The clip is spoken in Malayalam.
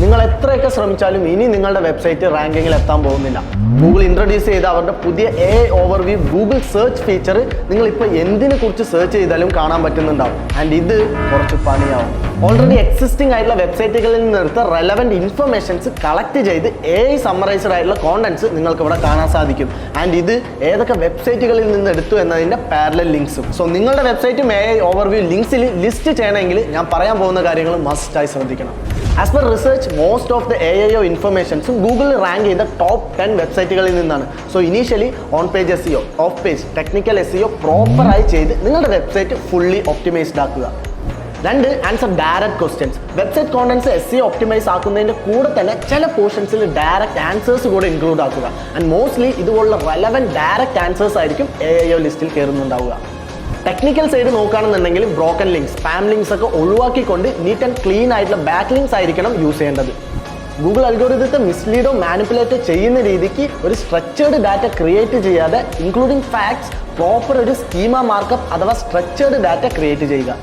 നിങ്ങൾ എത്രയൊക്കെ ശ്രമിച്ചാലും ഇനി നിങ്ങളുടെ വെബ്സൈറ്റ് റാങ്കിങ്ങിൽ എത്താൻ പോകുന്നില്ല. ഗൂഗിൾ ഇൻട്രൊഡ്യൂസ് ചെയ്ത അവരുടെ പുതിയ AI overview Google search feature നിങ്ങളിപ്പോൾ എന്തിനെ കുറിച്ച് സെർച്ച് ചെയ്താലും കാണാൻ പറ്റുന്നുണ്ടാവും. ആൻഡ് ഇത് കുറച്ച് പണിയാവും. ഓൾറെഡി എക്സിസ്റ്റിംഗ് ആയിട്ടുള്ള വെബ്സൈറ്റുകളിൽ നിന്നെടുത്ത റെലവൻറ്റ് ഇൻഫർമേഷൻസ് കളക്ട് ചെയ്ത് AI സമ്മറൈസ്ഡ് ആയിട്ടുള്ള കോണ്ടന്റ്സ് നിങ്ങൾക്ക് ഇവിടെ കാണാൻ സാധിക്കും. ആൻഡ് ഇത് ഏതൊക്കെ വെബ്സൈറ്റുകളിൽ നിന്ന് എടുത്തു എന്നതിൻ്റെ പാരലൽ ലിങ്ക്സും. സോ നിങ്ങളുടെ വെബ്സൈറ്റും AI ഓവർവ്യൂ ലിങ്ക്സിൽ ലിസ്റ്റ് ചെയ്യണമെങ്കിൽ ഞാൻ പറയാൻ പോകുന്ന കാര്യങ്ങൾ മസ്റ്റായി ശ്രദ്ധിക്കണം. As per research most of the AIO ഇൻഫർമേഷൻസും ഗൂഗിളിൽ റാങ്ക് ചെയ്ത ടോപ്പ് 10 വെബ്സൈറ്റുകളിൽ നിന്നാണ്. So initially on page SEO, off page technical SEO പ്രോപ്പറായി ചെയ്ത് നിങ്ങളുടെ വെബ്സൈറ്റ് ഫുള്ളി ഒപ്റ്റിമൈസ്ഡ് ആക്കുക. 2, answer direct questions. Website contents SEO optimise ആക്കുന്നതിൻ്റെ കൂടെ തന്നെ ചില പോർഷൻസിൽ ഡയറക്റ്റ് ആൻസേഴ്സ് കൂടെ ഇൻക്ലൂഡ് ആക്കുക. ആൻഡ് മോസ്റ്റ്ലി ഇതുപോലുള്ള റെലവൻറ്റ് ഡയറക്റ്റ് ആൻസേഴ്സ് ആയിരിക്കും AIO ലിസ്റ്റിൽ കയറുന്നുണ്ടാവുക. ടെക്നിക്കൽ സൈഡ് നോക്കുകയാണെന്നുണ്ടെങ്കിൽ ബ്രോക്കൺ ലിങ്ക്സ്, സ്പാം ലിങ്ക്സ് ഒക്കെ ഒഴിവാക്കിക്കൊണ്ട് നീറ്റ് ആൻഡ് ക്ലീൻ ആയിട്ടുള്ള ബാക്ക് ലിങ്ക്സ് ആയിരിക്കണം യൂസ് ചെയ്യേണ്ടത്. ഗൂഗിൾ അൽഗോരിതത്തെ മിസ്ലീഡോ മാനിപ്പുലേറ്റോ ചെയ്യുന്ന രീതിക്ക് ഒരു സ്ട്രക്ചേർഡ് ഡാറ്റ ക്രിയേറ്റ് ചെയ്യാതെ ഇൻക്ലൂഡിംഗ് ഫാക്ട്സ് പ്രോപ്പർ ഒരു സ്കീമ മാർക്കപ്പ് അഥവാ സ്ട്രക്ചേർഡ് ഡാറ്റ ക്രിയേറ്റ് ചെയ്യുക.